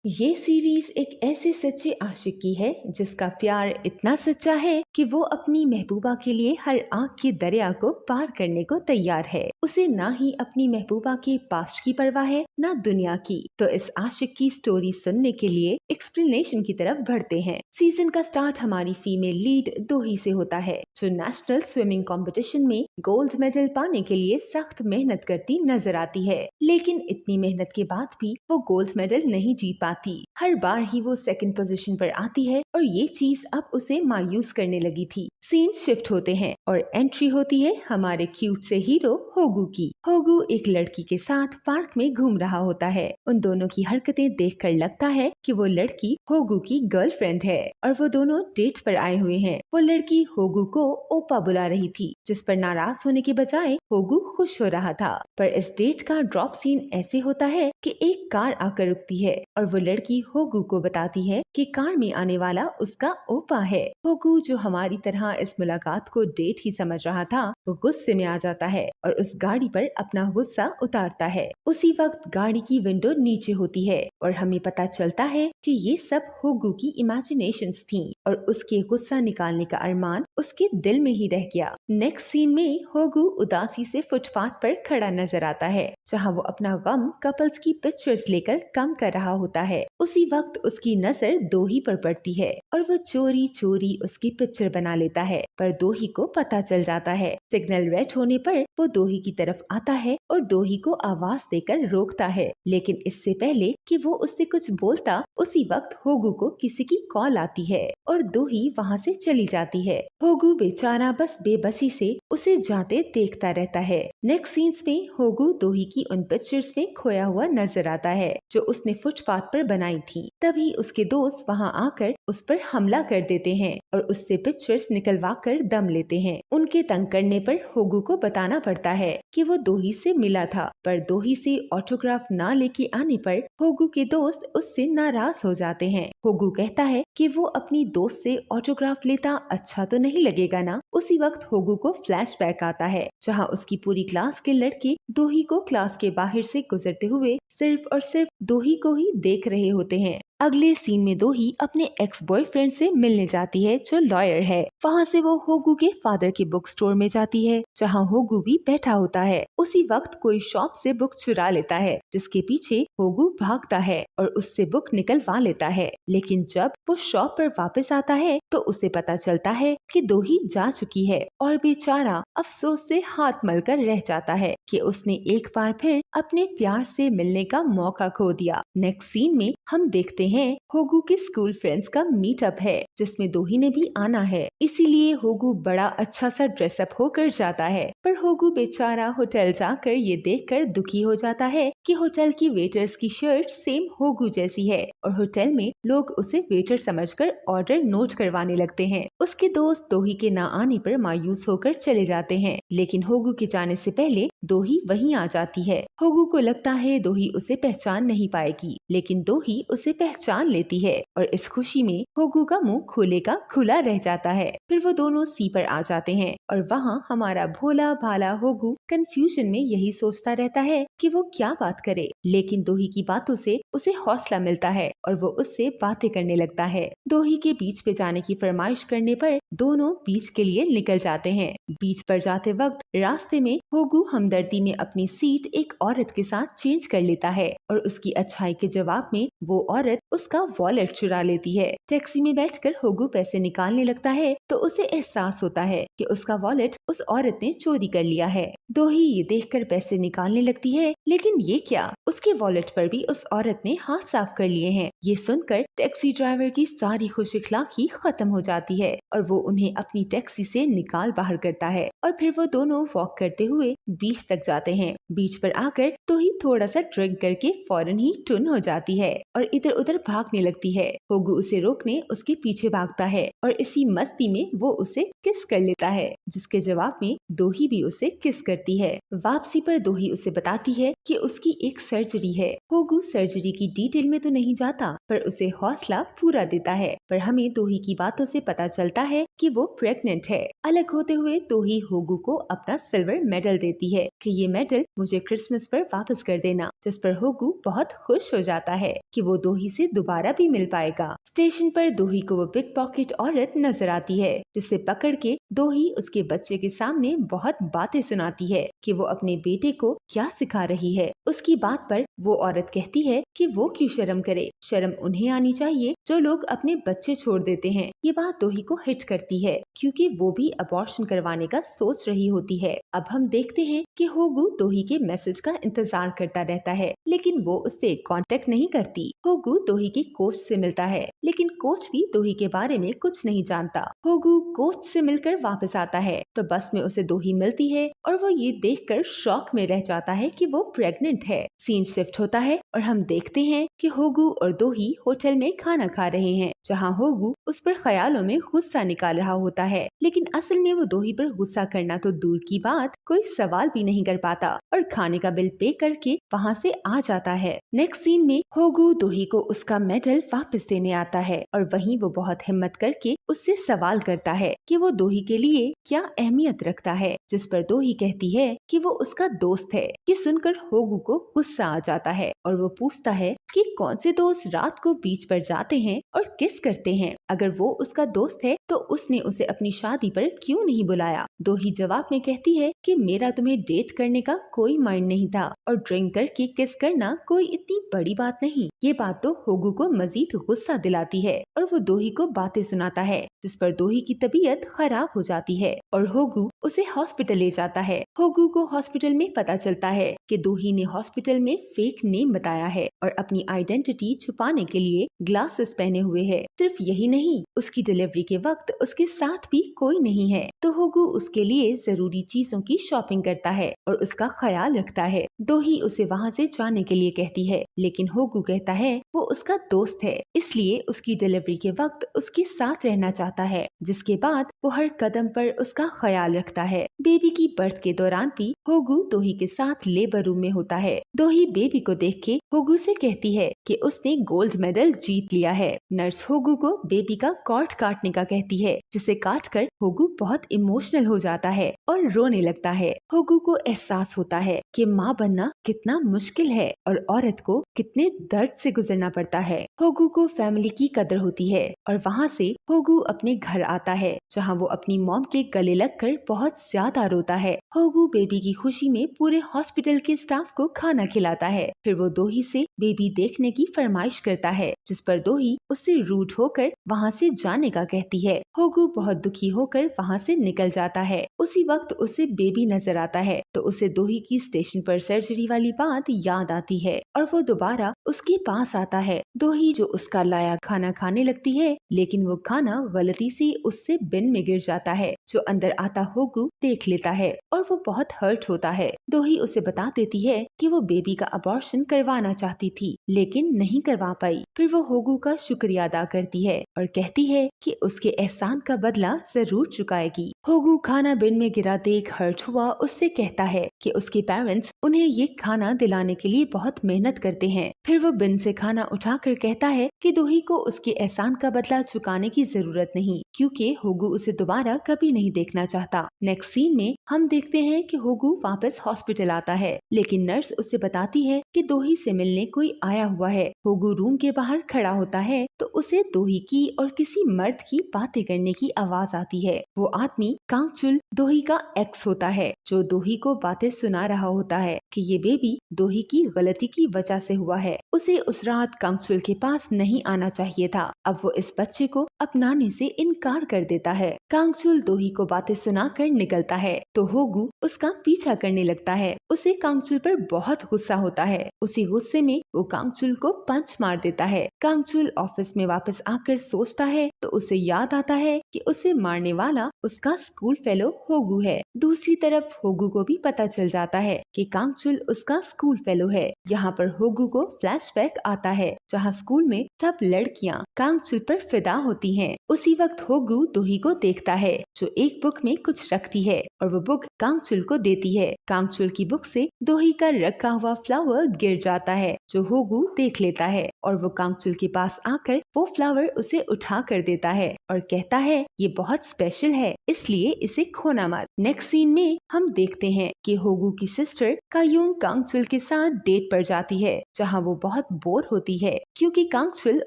ये सीरीज एक ऐसे सच्चे आशिक की है जिसका प्यार इतना सच्चा है कि वो अपनी महबूबा के लिए हर आंख के दरिया को पार करने को तैयार है। उसे ना ही अपनी महबूबा के पास्ट की परवाह है ना दुनिया की। तो इस आशिक की स्टोरी सुनने के लिए एक्सप्लेनेशन की तरफ बढ़ते हैं। सीजन का स्टार्ट हमारी फीमेल लीड दोही से होता है, जो नेशनल स्विमिंग कंपटीशन में गोल्ड मेडल पाने के लिए सख्त मेहनत करती नजर आती है। लेकिन इतनी मेहनत के बाद भी वो गोल्ड मेडल नहीं जीत पाती। हर बार ही वो सेकंड पोजीशन पर आती है और ये चीज अब उसे मायूस करने लगी थी। सीन शिफ्ट होते हैं और एंट्री होती है हमारे क्यूट से हीरो होगू की। होगू एक लड़की के साथ पार्क में घूम रहा होता है। उन दोनों की हरकतें देखकर लगता है कि वो लड़की होगू की गर्लफ्रेंड है और वो दोनों डेट पर आए हुए हैं। वो लड़की होगू को ओपा बुला रही थी, जिस पर नाराज होने के बजाय होगू खुश हो रहा था। पर इस डेट का ड्रॉप सीन ऐसे होता है कि एक कार आकर रुकती है और वो लड़की होगू को बताती है कि कार में आने वाला उसका ओपा है। होगू, जो हमारी तरह इस मुलाकात को डेट ही समझ रहा था, वो गुस्से में आ जाता है और उस गाड़ी पर अपना गुस्सा उतारता है। उसी वक्त गाड़ी की विंडो नीचे होती है और हमें पता चलता है कि ये सब होगू की इमेजिनेशंस थी और उसके गुस्सा निकालने का अरमान उसके दिल में ही रह गया। नेक्स्ट सीन में होगू उदासी से फुटपाथ पर खड़ा नजर आता है, जहाँ वो अपना गम कपल्स की पिक्चर्स लेकर कम कर रहा होता है। उसी वक्त उसकी नजर दोही पर पड़ती है और वो चोरी चोरी उसकी पिक्चर बना लेता है। पर दोही को पता चल जाता है। सिग्नल रेड होने पर वो दोही की तरफ आता है और दोही को आवाज देकर रोकता है। लेकिन इससे पहले कि वो उससे कुछ बोलता, उसी वक्त होगू को किसी की कॉल आती है और दोही वहाँ से चली जाती है। होगू बेचारा बस बेबसी से उसे जाते देखता रहता है। नेक्स्ट सीन्स में होगू दोही की उन पिक्चर्स में खोया हुआ नजर आता है जो उसने फुटपाथ पर बनाई थी। तभी उसके दोस्त वहाँ आकर उस पर हमला कर देते हैं और उससे पिक्चर्स निकलवा कर दम लेते हैं। उनके तंग करने पर होगू को बताना पड़ता है कि वो दोही से मिला था, पर दोही से ऑटोग्राफ ना लेके आने पर होगू के दोस्त उससे नाराज हो जाते हैं। होगू कहता है कि वो अपनी दोस्त से ऑटोग्राफ लेता अच्छा तो नहीं लगेगा ना। उसी वक्त होगू को फ्लैशबैक आता है, जहाँ उसकी पूरी क्लास के लड़के दोही को क्लास के बाहर से गुजरते हुए सिर्फ और सिर्फ दोही को ही देख रहे होते हैं। अगले सीन में दोही अपने एक्स बॉयफ्रेंड से मिलने जाती है, जो लॉयर है। वहाँ से वो होगू के फादर के बुक स्टोर में जाती है, जहाँ होगू भी बैठा होता है। उसी वक्त कोई शॉप से बुक चुरा लेता है, जिसके पीछे होगू भागता है और उससे बुक निकलवा लेता है। लेकिन जब वो शॉप पर वापस आता है तो उसे पता चलता है कि दोही जा चुकी है और बेचारा अफसोस से हाथ मलकर रह जाता है कि उसने एक बार फिर अपने प्यार से मिलने का मौका खो दिया। नेक्स्ट सीन में हम देखते हैं होगू के स्कूल फ्रेंड्स का मीटअप है, जिसमें दोही ने भी आना है। इसीलिए होगू बड़ा अच्छा सा ड्रेसअप होकर जाता है। पर होगू बेचारा होटल जाकर ये देखकर दुखी हो जाता है कि होटल की वेटर्स की शर्ट सेम होगू जैसी है और होटल में लोग उसे वेटर समझकर ऑर्डर नोट करवाने लगते हैं। उसके दोस्त दोही के ना आने पर मायूस होकर चले जाते हैं, लेकिन होगू के जाने से पहले दोही वहीं आ जाती है। होगू को लगता है दोही उसे पहचान नहीं पाएगी, लेकिन दोही उसे पहचान लेती है और इस खुशी में होगू का मुंह खुले का खुला रह जाता है। फिर वो दोनों सी पर आ जाते हैं और वहाँ हमारा भोला भाला होगू कंफ्यूजन में यही सोचता रहता है कि वो क्या बात करे। लेकिन दोही की बातों से उसे हौसला मिलता है और वो उससे बातें करने लगता है। दोही के बीच पे जाने की फरमाइश करने पर दोनों बीच के लिए निकल जाते हैं। बीच पर जाते वक्त रास्ते में होगू हमदर्दी में अपनी सीट एक औरत के साथ चेंज कर लेता है और उसकी अच्छाई के जवाब में वो औरत उसका वॉलेट चुरा लेती है। टैक्सी में बैठकर होगू पैसे निकालने लगता है तो उसे एहसास होता है कि उसका वॉलेट उस औरत ने चोरी कर लिया है। दोही ये देखकर पैसे निकालने लगती है, लेकिन ये क्या, उसके वॉलेट पर भी उस औरत ने हाथ साफ कर लिए हैं। ये सुनकर टैक्सी ड्राइवर की सारी खुशिखलाखी खत्म हो जाती है और वो उन्हें अपनी टैक्सी से निकाल बाहर करता है और फिर वो दोनों वॉक करते हुए बीच तक जाते हैं। बीच पर आकर दोही थोड़ा सा ड्रिंक करके फौरन ही टुन हो जाती है और इधर उधर भागने लगती है। होगू उसे रोकने उसके पीछे भागता है और इसी मस्ती में वो उसे किस कर लेता है, जिसके जवाब में दोही भी उसे किस करती है। वापसी पर दोही उसे बताती है कि उसकी एक सर्जरी है। होगू सर्जरी की डिटेल में तो नहीं जाता, पर उसे हौसला पूरा देता है पर हमें दोही की बातों से पता चलता है कि वो प्रेग्नेंट है। अलग होते हुए दोही होगू को अपना सिल्वर मेडल देती है कि ये मेडल मुझे क्रिसमस पर वापस कर देना, जिस पर होगू बहुत खुश हो जाता है कि वो दोही से दोबारा भी मिल पाएगा। स्टेशन पर दोही को वो पिक पॉकेट औरत नजर आती है, जिसे पकड़ के दोही उसके बच्चे के सामने बहुत बातें सुनाती है कि वो अपने बेटे को क्या सिखा रही है। उसकी बात पर वो औरत कहती है कि वो क्यों शर्म करे, शर्म उन्हें आनी चाहिए जो लोग अपने बच्चे छोड़ देते हैं। ये बात दोही को हिट करती है क्योंकि वो भी अबॉर्शन करवाने का सोच रही होती है। अब हम देखते हैं कि होगू दोही के मैसेज का इंतजार करता रहता है, लेकिन वो उससे कांटेक्ट नहीं करती। होगू दोही के कोच से मिलता है, लेकिन कोच भी दोही के बारे में कुछ नहीं जानता। होगू कोच से मिलकर वापस आता है तो बस में उसे दोही मिलती है और वो ये देखकर शॉक में रह जाता है कि वो प्रेग्नेंट है। सीन शिफ्ट होता है और हम देखते हैं कि होगू और दोही होटल में खाना खा रहे हैं, जहाँ होगू उस पर ख्यालों में गुस्सा निकाल रहा होता है, लेकिन असल में वो दोही पर गुस्सा करना तो दूर की बात, कोई सवाल भी नहीं कर पाता और खाने का बिल पे करके वहाँ से आ जाता है। नेक्स्ट सीन में होगू दोही को उसका मेडल वापस देने आता है और वहीं वो बहुत हिम्मत करके उससे सवाल करता है कि वो दोही के लिए क्या अहमियत रखता है, जिस पर दोही कहती है कि वो उसका दोस्त है। ये सुनकर होगू को गुस्सा आ जाता है और वो पूछता है कि कौन से दोस्त रात को बीच पर जाते हैं और किस करते हैं। अगर वो उसका दोस्त है तो उसने उसे अपनी शादी पर क्यों नहीं बुलाया। दोही जवाब में कहती है कि मेरा तुम्हें डेट करने का कोई माइंड नहीं था और ड्रिंक करके किस करना कोई इतनी बड़ी बात नहीं। ये बात तो होगू को मजीद गुस्सा दिलाती है और वो दोही को बातें सुनाता है, जिस पर दोही की तबीयत खराब हो जाती है और होगू उसे हॉस्पिटल ले जाता है। होगू को हॉस्पिटल में पता चलता है कि दोही ने हॉस्पिटल में फेक नेम बताया है और अपनी आइडेंटिटी छुपाने के लिए ग्लासेस पहने हुए है। सिर्फ यही नहीं, उसकी डिलीवरी के वक्त उसके साथ भी कोई नहीं है, तो होगू उसके लिए जरूरी चीजों की शॉपिंग करता है और उसका ख्याल रखता है। दोही उसे वहाँ से जाने के लिए कहती है, लेकिन होगू कहता है वो उसका दोस्त है, इसलिए उसकी डिलीवरी के वक्त उसके साथ रहना चाहता है, जिसके बाद वो हर कदम पर उसका ख्याल रखता है। बेबी की बर्थ के दौरान भी होगू दोही के साथ लेबर रूम में होता है। दोही बेबी को देख के होगू से कहती है कि उसने गोल्ड मेडल जीत लिया है। नर्स होगू को बेबी का कॉर्ड काटने का कहती है, जिसे काटकर होगू बहुत इमोशनल हो जाता है और रोने लगता है। होगू को एहसास होता है कि माँ बनना कितना मुश्किल है और औरत को कितने दर्द से गुजरना पड़ता है। होगू को फैमिली की कदर होती है और वहाँ से होगू अपने घर आता है, जहाँ वो अपनी मॉम के गले लगकर बहुत ज्यादा रोता है। होगू बेबी की खुशी में पूरे हॉस्पिटल के स्टाफ को खाना खिलाता है। फिर वो दोही से बेबी देखने की फरमाइश करता है, जिस पर दोही उससे रूड होकर वहाँ से जाने का कहती है। होगू बहुत दुखी होकर वहाँ से निकल जाता है। उसी वक्त उसे बेबी नजर आता है तो उसे दोही की स्टेशन पर सर्जरी वाली बात याद आती है और वो दोबारा उसके पास आता है। दोही जो उसका लाया खाना खाने लगती है, लेकिन वो खाना गलती से उससे बिन में गिर जाता है, जो अंदर आता होगू देख लेता है और वो बहुत हर्ट होता है। दोही उसे बता देती है कि वो बेबी का अबॉर्शन करवाना चाहती थी, लेकिन नहीं करवा पाई। फिर वो होगू का शुक्रिया अदा करती है और कहती है कि उसके एहसान का बदला जरूर चुकाएगी। होगू खाना बिन में गिरा देख हर्ट हुआ उससे कहता है कि उसके पेरेंट्स उन्हें ये खाना दिलाने के लिए बहुत मेहनत करते हैं। फिर वो बिन से खाना उठाकर कहता है कि दोही को उसके एहसान का बदला चुकाने की जरूरत नहीं, क्योंकि होगू उसे दोबारा कभी नहीं देखना चाहता। नेक्स्ट सीन में हम देखते हैं कि होगू वापस हॉस्पिटल आता है, लेकिन नर्स उसे बताती है कि दोही से मिलने कोई आया हुआ है। होगू रूम के बाहर खड़ा होता है तो उसे दोही की और किसी मर्द की बातें करने की आवाज आती है। वो आदमी कांगचुल दोही का एक्स होता है, जो दोही को बातें सुना रहा होता है कि ये बेबी दोही की गलती की वजह से हुआ है। उसे उस रात कांगचुल के पास नहीं आना चाहिए था। अब वो इस बच्चे को अपनाने से इनकार कर देता है। कांगचुल दोही को बातें सुनाकर निकलता है तो होगू उसका पीछा करने लगता है। उसे कांगचुल पर बहुत गुस्सा होता है। उसी गुस्से में वो कांगचुल को पंच मार देता है। कांगचुल ऑफिस में वापस आकर सोचता है तो उसे याद आता है कि उसे मारने वाला उसका स्कूल फेलो होगू है। दूसरी तरफ होगू को भी पता चल जाता है कि कांगचुल उसका स्कूल फेलो है। यहाँ पर होगू को फ्लैशबैक आता है, जहाँ स्कूल में सब लड़कियाँ कांगचुल पर फिदा होती हैं। उसी वक्त होगू दोही को देखता है, जो एक बुक में कुछ रखती है और वो बुक कांगचुल को देती है। कांगचुल की बुक से दोही का रखा हुआ फ्लावर गिर जाता है, जो होगू देख लेता है और वो कांगचुल के पास आकर वो फ्लावर उसे उठा कर देता है और कहता है ये बहुत स्पेशल है, इसलिए इसे खोना मत। नेक्स्ट सीन में हम देखते हैं कि होगू की सिस्टर कायूंग कांगचुल के साथ डेट पर जाती है, जहाँ वो बहुत बोर होती है क्योंकि कांगचुल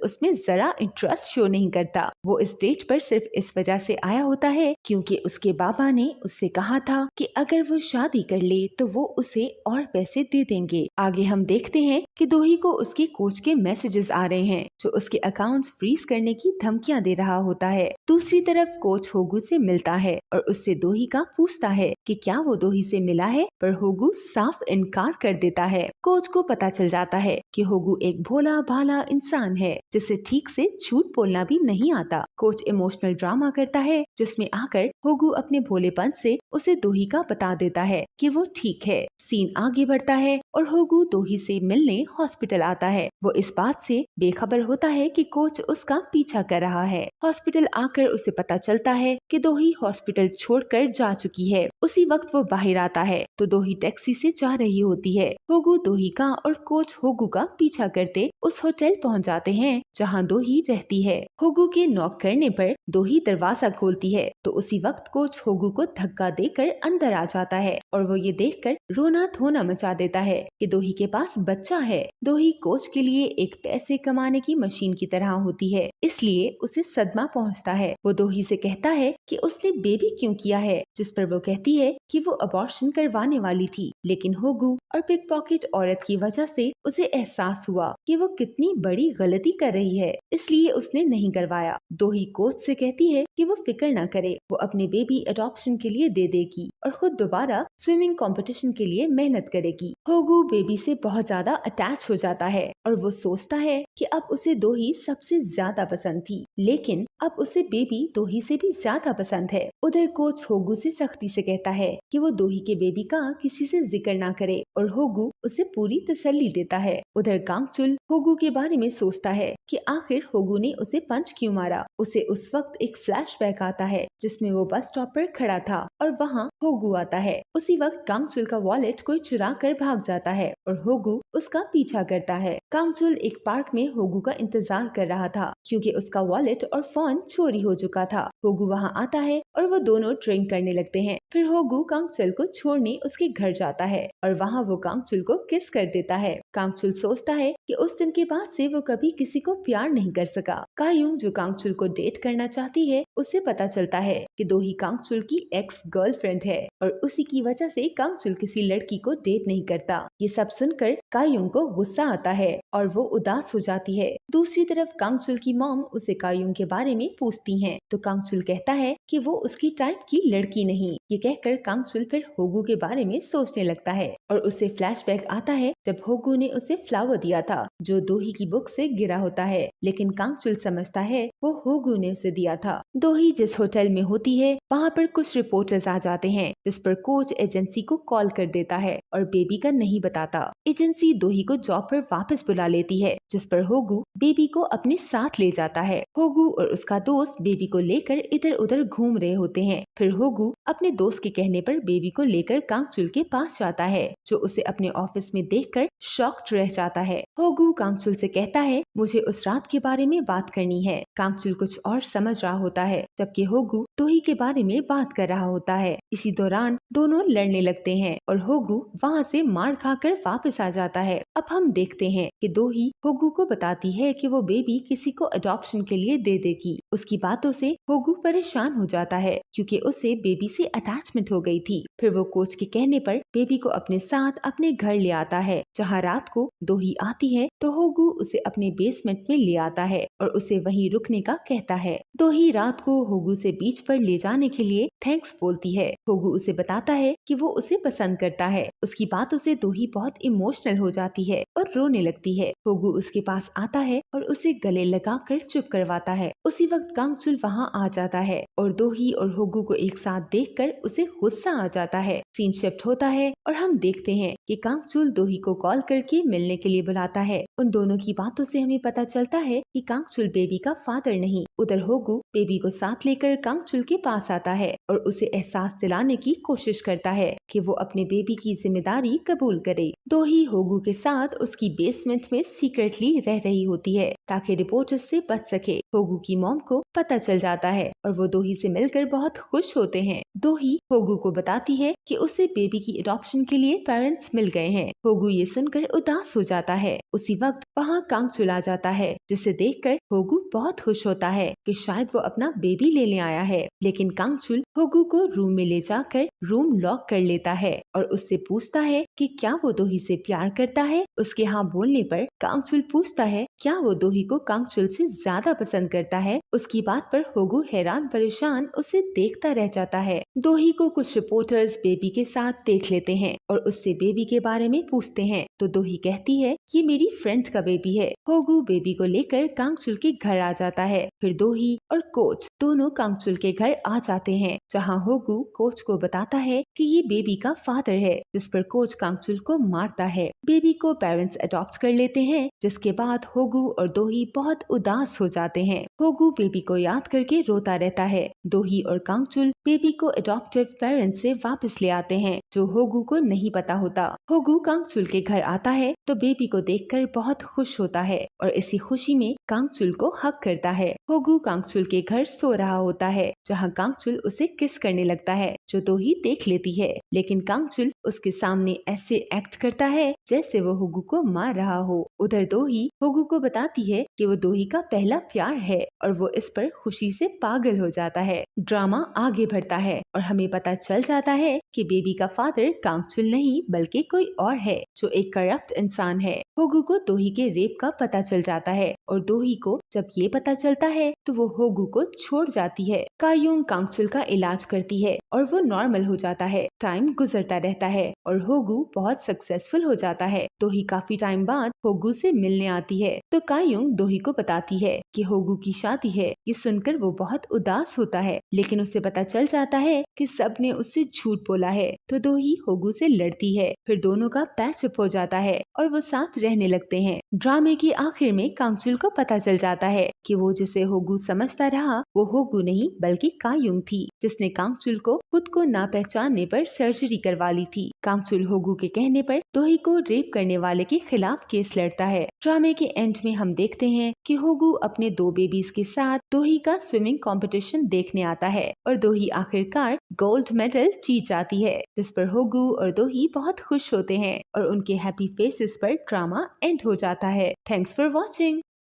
उसमें जरा इंटरेस्ट शो नहीं करता। वो इस डेट पर सिर्फ इस वजह से आया होता है क्योंकि उसके बाबा ने उससे कहा था कि अगर वो शादी कर ले तो वो उसे और पैसे दे देंगे। आगे हम देखते हैं कि दोही को उसके कोच के मैसेजेस आ रहे हैं, जो उसके अकाउंट्स फ्रीज करने की धमकियां दे रहा होता है। दूसरी तरफ कोच होगू से मिलता है और उससे दोही का पूछता है कि क्या वो दोही से मिला है, पर होगू साफ इनकार कर देता है। कोच को पता चल जाता है कि होगू एक भोला भाला इंसान है जिसे ठीक से झूठ बोलना भी नहीं आता। कोच इमोशनल ड्रामा करता है जिसमें आकर होगू अपने भोलेपन से उसे दोही का बता देता है कि वो ठीक है। सीन आगे बढ़ता है और होगू दोही से मिलने हॉस्पिटल आता है। वो इस बात से बेखबर होता है कि कोच उसका पीछा कर रहा है। हॉस्पिटल आकर उसे पता चलता है कि दोही हॉस्पिटल छोड़कर जा चुकी है। उसी वक्त वो बाहर आता है तो दोही टैक्सी से जा रही होती है। होगू दोही का और कोच होगू का पीछा करते उस होटल पहुंच जाते हैं जहां दोही रहती है। होगू के नॉक करने पर दोही दरवाजा खोलती है तो उसी वक्त कोच होगू को धक्का देकर अंदर आ जाता है और वो ये देखकर रोना धोना मचा देता है कि दोही के पास बच्चा है। दोही कोच के लिए एक पैसे कमाने की मशीन की तरह होती है, इसलिए उसे सदमा पहुंचता है। वो दोही से कहता है कि उसने बेबी क्यों किया है, जिस पर वो कहती है कि वो अबॉर्शन करवाने वाली थी, लेकिन होगू और पिक पॉकेट औरत की वजह से उसे एहसास हुआ कि वो कितनी बड़ी गलती कर रही है, इसलिए उसने नहीं करवाया। दोही कोच से कहती है कि वो फिक्र न करे, वो अपने बेबी अडॉप्शन के लिए दे देगी और खुद दोबारा स्विमिंग कंपटीशन के लिए मेहनत करेगी। होगू बेबी से बहुत ज्यादा अटैच हो जाता है और वो सोचता है कि अब उसे दोही सबसे ज्यादा पसंद थी, लेकिन अब उसे बेबी दोही से भी ज्यादा पसंद है। उधर कोच होगू से सख्ती से कहता है कि वो दोही के बेबी का किसी से जिक्र ना करे और होगू उसे पूरी तसल्ली देता है। उधर कांगचुल होगू के बारे में सोचता है कि आखिर होगू ने उसे पंच क्यों मारा। उसे उस वक्त एक फ्लैशबैक आता है जिसमें वो बस स्टॉप पर खड़ा था और वहाँ होगू आता है। उसी वक्त कांगचुल का वॉलेट कोई चुरा कर भाग जाता है और होगू उसका पीछा करता है। कांगचुल एक पार्क में होगू का इंतजार कर रहा था क्योंकि उसका वॉलेट और फोन चोरी हो चुका था। होगू वहाँ आता है और वो दोनों ड्रिंक करने लगते हैं। फिर होगू कांगचुल को छोड़ने उसके घर जाता है और वहाँ वो कांगचुल को किस कर देता है। कांगचुल सोचता है कि उस दिन के बाद से वो कभी किसी को प्यार नहीं कर सका। कायूंग जो कांगचुल को डेट करना चाहती है, उसे पता चलता है कि दोही कांगचुल की एक्स गर्लफ्रेंड है और उसी की वजह से कांगचुल किसी लड़की को डेट नहीं करता। ये सब सुनकर कायूंग को गुस्सा आता है और वो उदास हो जाती है। दूसरी तरफ कांगचुल की मॉम उसे कायूंग के बारे में पूछती हैं, तो कांगचुल कहता है कि वो उसकी टाइप की लड़की नहीं। ये कहकर कांगचुल फिर होगू के बारे में सोचने लगता है और उसे फ्लैशबैक आता है जब होगू ने उसे फ्लावर दिया था जो दोही की बुक से गिरा होता है, लेकिन कांगचुल समझता है वो होगू ने उसे दिया था। दोही जिस होटल में होती है वहाँ पर कुछ रिपोर्टर्स आ जाते हैं, जिस पर कोच एजेंसी को कॉल कर देता है और बेबी का नहीं बताता। एजेंसी दोही को जॉब पर वापस बुला लेती है, जिस पर होगू बेबी को अपने साथ ले जाता है। होगू और उसका दोस्त बेबी को लेकर इधर उधर घूम रहे होते हैं। फिर होगू अपने दोस्त के कहने पर बेबी को लेकर कांगचुल के पास जाता है, जो उसे अपने ऑफिस में देखकर शॉक्ड रह जाता है। होगू कांगचुल से कहता है मुझे उस रात के बारे में बात करनी है। कांगचुल कुछ और समझ रहा होता है, जबकि होगू दोही के बारे में बात कर रहा होता है। इसी दौरान दोनों लड़ने लगते हैं और होगू वहाँ से मार खाकर वापस आ जाता है। अब हम देखते हैं कि दोही होगू को बताती है कि वो बेबी किसी को अडॉप्शन के लिए दे देगी। उसकी बातों से होगू परेशान हो जाता है क्योंकि उसे बेबी से अटैचमेंट हो गई थी। फिर वो कोच के कहने पर बेबी को अपने साथ अपने घर ले आता है, जहाँ रात को दोही आती है तो होगू उसे अपने बेसमेंट में ले आता है और उसे वहीं रुकने का कहता है। दोही रात को होगू से बीच पर ले जाने के लिए थैंक्स बोलती है। होगू उसे बताता है कि वो उसे पसंद करता है। उसकी बातों से दोही बहुत इमोशनल हो जाती है और रोने लगती है। होगू उसके पास आता है और उसे गले लगाकर चुप करवाता है। उसी वक्त कांगचुल वहाँ आ जाता है और दोही और होगू को एक साथ देखकर उसे गुस्सा आ जाता है। सीन शिफ्ट होता है और हम देखते हैं कि कांगचुल दोही को कॉल करके मिलने के लिए बुलाता है। उन दोनों की बातों से हमें हमें पता चलता है कि कांगचुल बेबी का फादर नहीं। उधर होगू बेबी को साथ लेकर कांगचुल के पास आता है और उसे एहसास दिलाने की कोशिश करता है कि वो अपने बेबी की जिम्मेदारी कबूल करे। दोही होगू के साथ उसकी बेसमेंट में सीक्रेटली रह रही होती है ताकि रिपोर्टर्स से बच सके। होगू की मॉम को पता चल जाता है और वो दोही से मिलकर बहुत खुश होते हैं। दोही होगू को बताती है कि उसे बेबी की अडॉप्शन के लिए पेरेंट्स मिल गए हैं। होगू ये सुनकर उदास हो जाता है। उसी वक्त वहाँ कांगचुल आ जाता है, जिसे देखकर होगू बहुत खुश होता है कि शायद वो अपना बेबी लेने आया है। लेकिन कांगचुल होगू को रूम में ले जाकर रूम लॉक कर लेता है और उससे पूछता है कि क्या वो दोही से प्यार करता है। उसके हाँ बोलने पर कांगचुल पूछता है क्या वो दोही को कांगचुल से ज्यादा पसंद करता है। उसकी बात पर होगू हैरान परेशान उसे देखता रह जाता है। दोही को कुछ रिपोर्टर्स बेबी के साथ देख लेते हैं और उससे बेबी के बारे में पूछते हैं तो दोही कहती है ये मेरी फ्रेंड का बेबी है। होगू बेबी को लेकर कांगचुल के घर आ जाता है। फिर दोही और कोच दोनों कांगचुल के घर आ जाते हैं, जहाँ होगू कोच को बताता है कि ये बेबी का फादर है, जिस पर कोच कांगचुल को मारता है। बेबी को पेरेंट्स अडॉप्ट कर लेते हैं, जिसके बाद होगू और दोही बहुत उदास हो जाते हैं। होगू बेबी को याद करके रोता रहता है। दोही और कांगचुल बेबी को अडॉप्टिव पेरेंट्स से वापस ले आते हैं, जो होगू को नहीं पता होता। होगू कांगचुल के घर आता है तो बेबी को देखकर बहुत खुश होता है और इसी खुशी में कांगचुल को हक करता है। होगू कांगचुल के घर सो रहा होता है, जहाँ कांगचुल उसे किस करने लगता है, जो दोही देख लेती है। लेकिन कांगचुल उसके सामने ऐसे एक्ट करता है जैसे वो होगू को मार रहा हो। उधर दोही होगू को बताती है कि वो दोही का पहला प्यार है और वो इस पर खुशी से पागल हो जाता है। ड्रामा आगे बढ़ता है और हमें पता चल जाता है कि बेबी का फादर कांगचुल नहीं बल्कि कोई और है, जो एक करप्ट इंसान है। होगू को दोही के रेप का पता चल जाता है और दोही को जब ये पता चलता है तो वो होगू को छोड़ जाती है। कायुंग कांगचुल का इलाज करती है और वो नॉर्मल हो जाता है। टाइम गुजरता रहता है और होगू बहुत सक्सेसफुल हो जाता है। दोही काफी टाइम बाद होगू से मिलने आती है तो कायुंग दोही को बताती है कि होगू की शादी है। ये सुनकर वो बहुत उदास होता है, लेकिन उसे पता चल जाता है कि सबने उससे झूठ बोला है तो दोही होगू से लड़ती है। फिर दोनों का पैचअप हो जाता है और वो साथ रहने लगते हैं। ड्रामे की आखिर में कांगचुल को पता चल जाता है कि वो जिसे होगू समझता रहा वो होगू नहीं बल्कि कायुंग थी, जिसने कांगचुल को खुद को ना पहचानने पर सर्जरी करवा ली थी। कांगचुल होगू के कहने पर दोही को रेप करने वाले के खिलाफ केस लड़ता है। ड्रामे के एंड में हम देखते हैं कि होगू अपने 2 बेबीज के साथ दोही का स्विमिंग कंपटीशन देखने आता है और दोही आखिरकार गोल्ड मेडल जीत जाती है, जिस पर होगू और दोही बहुत खुश होते हैं और उनके हैप्पी फेसेस पर ड्रामा एंड हो जाता है। Thanks for watching.